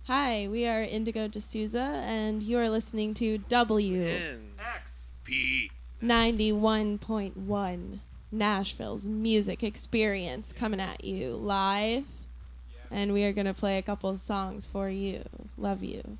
Hi, we are Indigo De Souza, and you are listening to WNXP 91.1, Nashville's music experience, coming at you live. And we are going to play a couple of songs for you. Love you.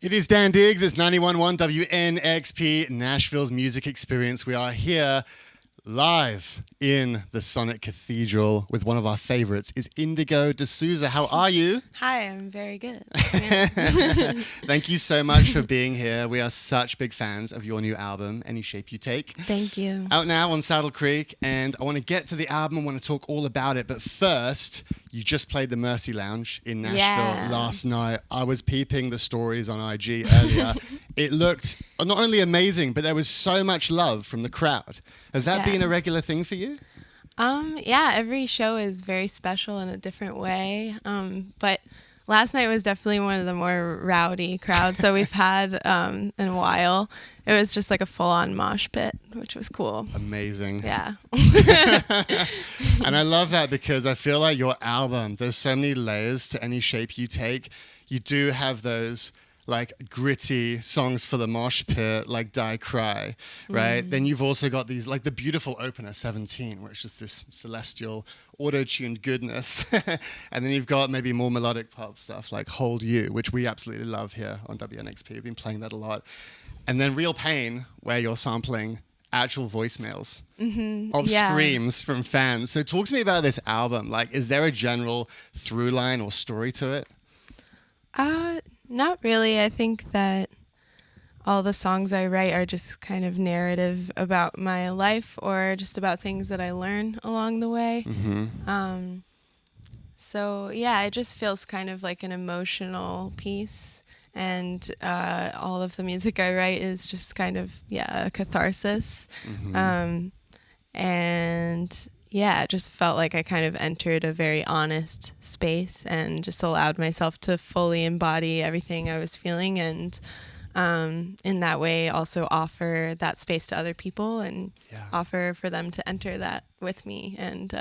It is Dan Diggs. It's 91.1 WNXP, Nashville's music experience. We are here live in the Sonic Cathedral with one of our favorites, is Indigo De Souza. How are you? Hi, I'm very good. Yeah. Thank you so much for being here. We are such big fans of your new album, Any Shape You Take. Thank you. Out now on Saddle Creek, and I want to get to the album. I want to talk all about it, but first, you just played the Mercy Lounge in Nashville last night. I was peeping the stories on IG earlier. It looked not only amazing, but there was so much love from the crowd. Has that been a regular thing for you? Yeah, every show is very special in a different way. But last night was definitely one of the more rowdy crowds. So we've had in a while. It was just like a full-on mosh pit, which was cool. Amazing. Yeah. And I love that because I feel like your album, there's so many layers to Any Shape You Take. You do have those like gritty songs for the mosh pit, like Die Cry, right? Then you've also got these, like the beautiful opener, 17, where it's just this celestial auto-tuned goodness. And then you've got maybe more melodic pop stuff like Hold You, which we absolutely love here on WNXP. We've been playing that a lot. And then Real Pain, where you're sampling actual voicemails of screams from fans. So talk to me about this album. Like, is there a general through line or story to it? Not really. I think that all the songs I write are just kind of narrative about my life or just about things that I learn along the way. So yeah, it just feels kind of like an emotional piece. And all of the music I write is just kind of, a catharsis. And yeah, it just felt like I kind of entered a very honest space and just allowed myself to fully embody everything I was feeling and in that way also offer that space to other people and offer for them to enter that with me. And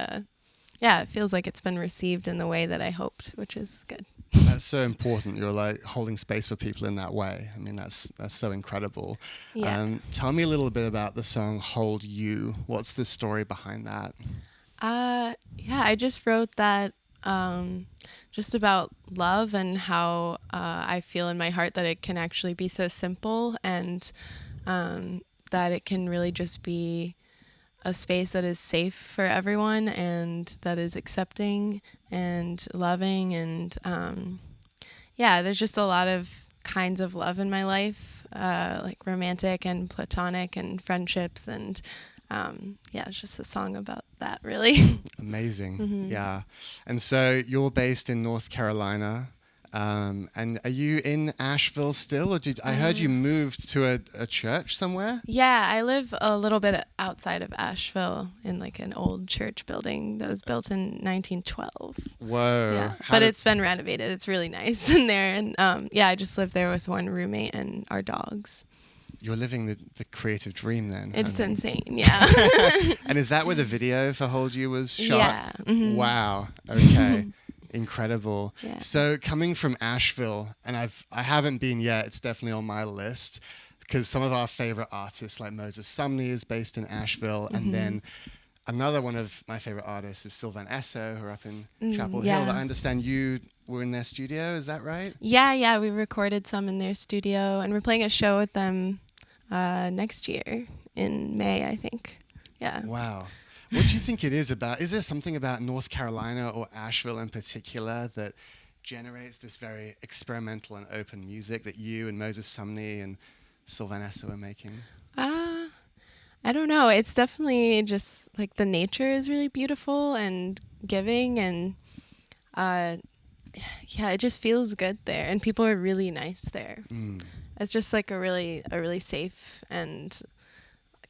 it feels like it's been received in the way that I hoped, which is good. That's so important. You're like holding space for people in that way. I mean, that's so incredible. Yeah. Tell me a little bit about the song Hold You. What's the story behind that? I just wrote that just about love and how I feel in my heart that it can actually be so simple and that it can really just be a space that is safe for everyone and that is accepting and loving and there's just a lot of kinds of love in my life, like romantic and platonic and friendships and it's just a song about that, really. Amazing. Yeah. And so you're based in North Carolina. And are you in Asheville still? Or I heard you moved to a church somewhere? Yeah, I live a little bit outside of Asheville in like an old church building that was built in 1912. Whoa. Yeah, but it's been renovated. It's really nice in there. And I just live there with one roommate and our dogs. You're living the creative dream then. It's insane, yeah. And is that where the video for Hold You was shot? Yeah. Wow. Okay. Incredible. Yeah. So coming from Asheville, and I haven't been yet, it's definitely on my list, because some of our favorite artists like Moses Sumney is based in Asheville, and then another one of my favorite artists is Sylvan Esso, who are up in Chapel Hill. I understand you were in their studio, is that right? Yeah, we recorded some in their studio, and we're playing a show with them next year in May, I think. Yeah. Wow. What do you think it is about? Is there something about North Carolina or Asheville in particular that generates this very experimental and open music that you and Moses Sumney and Sylvan Esso are making? I don't know. It's definitely just like the nature is really beautiful and giving and it just feels good there and people are really nice there. It's just like a really safe and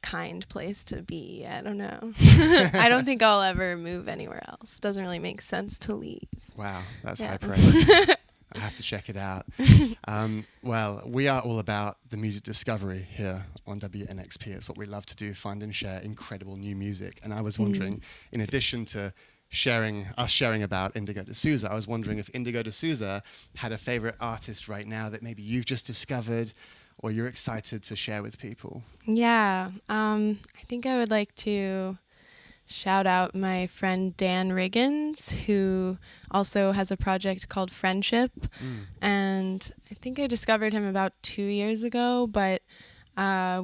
kind place to be. I don't know. I don't think I'll ever move anywhere else. It doesn't really make sense to leave. Wow, that's high praise. I have to check it out. Well, we are all about the music discovery here on WNXP. It's what we love to do, find and share incredible new music. And I was wondering, in addition to sharing about Indigo De Souza, I was wondering if Indigo De Souza had a favorite artist right now that maybe you've just discovered or you're excited to share with people. Yeah, I think I would like to shout out my friend Dan Riggins, who also has a project called Friendship. And and I think I discovered him about 2 years ago, but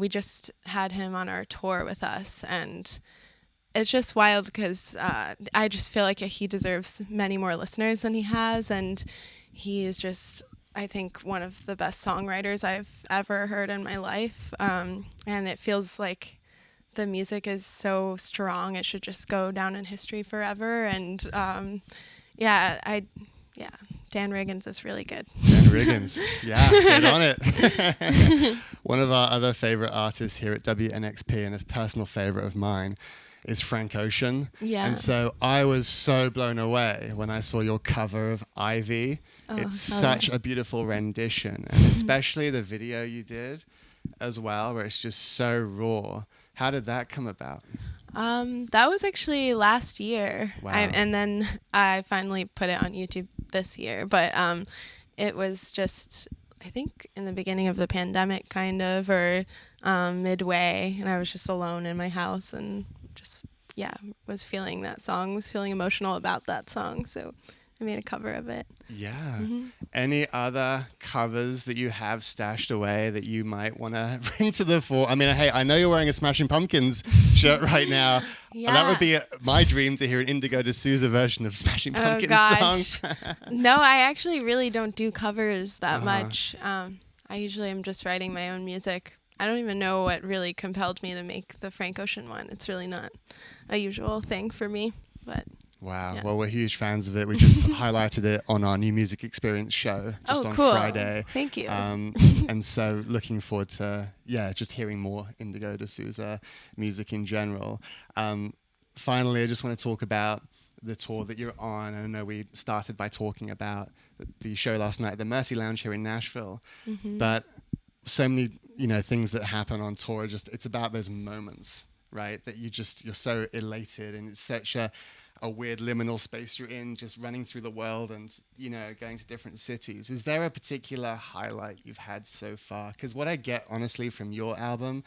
we just had him on our tour with us, and it's just wild because I just feel like he deserves many more listeners than he has, and he is just, I think, one of the best songwriters I've ever heard in my life, and it feels like the music is so strong, it should just go down in history forever, and Dan Riggins is really good. Dan Riggins, yeah, get on it. One of our other favorite artists here at WNXP, and a personal favorite of mine, is Frank Ocean. Yeah. And so I was so blown away when I saw your cover of Ivy. It's such a beautiful rendition, and especially the video you did as well, where it's just so raw. How did that come about? That was actually last year. Wow. And then I finally put it on YouTube this year. But it was just, I think, in the beginning of the pandemic, kind of, or midway. And I was just alone in my house and just, was feeling that song, was feeling emotional about that song. So I made a cover of it. Yeah. Mm-hmm. Any other covers that you have stashed away that you might want to bring to the fore? I mean, hey, I know you're wearing a Smashing Pumpkins shirt right now. Yeah. That would be my dream, to hear an Indigo De Souza version of Smashing Pumpkins song. No, I actually really don't do covers that much. I usually am just writing my own music. I don't even know what really compelled me to make the Frank Ocean one. It's really not a usual thing for me, but... Wow. Yeah. Well, we're huge fans of it. We just highlighted it on our New Music Experience show just on cool. Friday. Thank you. And so looking forward to, just hearing more Indigo De Souza music in general. Finally, I just want to talk about the tour that you're on. I know we started by talking about the show last night at the Mercy Lounge here in Nashville. Mm-hmm. But so many, things that happen on tour, it's about those moments, right? That you're so elated, and it's such a weird liminal space you're in, just running through the world and, going to different cities. Is there a particular highlight you've had so far? Because what I get, honestly, from your album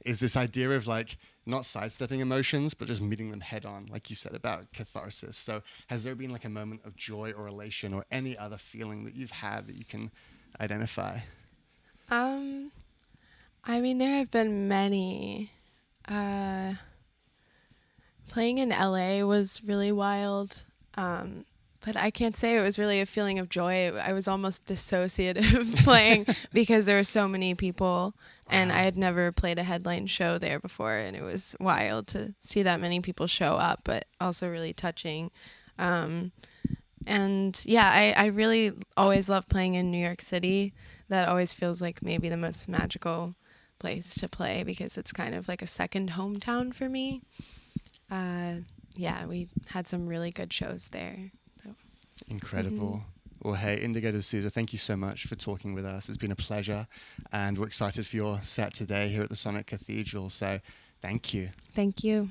is this idea of, like, not sidestepping emotions, but just meeting them head on, like you said, about catharsis. So has there been, like, a moment of joy or elation or any other feeling that you've had that you can identify? I mean, there have been many. Playing in LA was really wild, but I can't say it was really a feeling of joy. I was almost dissociative playing because there were so many people, and I had never played a headline show there before, and it was wild to see that many people show up, but also really touching. I really always love playing in New York City. That always feels like maybe the most magical place to play because it's kind of like a second hometown for me. We had some really good shows there. So. Incredible. Mm-hmm. Well, hey, Indigo De Souza, thank you so much for talking with us. It's been a pleasure, and we're excited for your set today here at the Sonic Cathedral. So thank you. Thank you.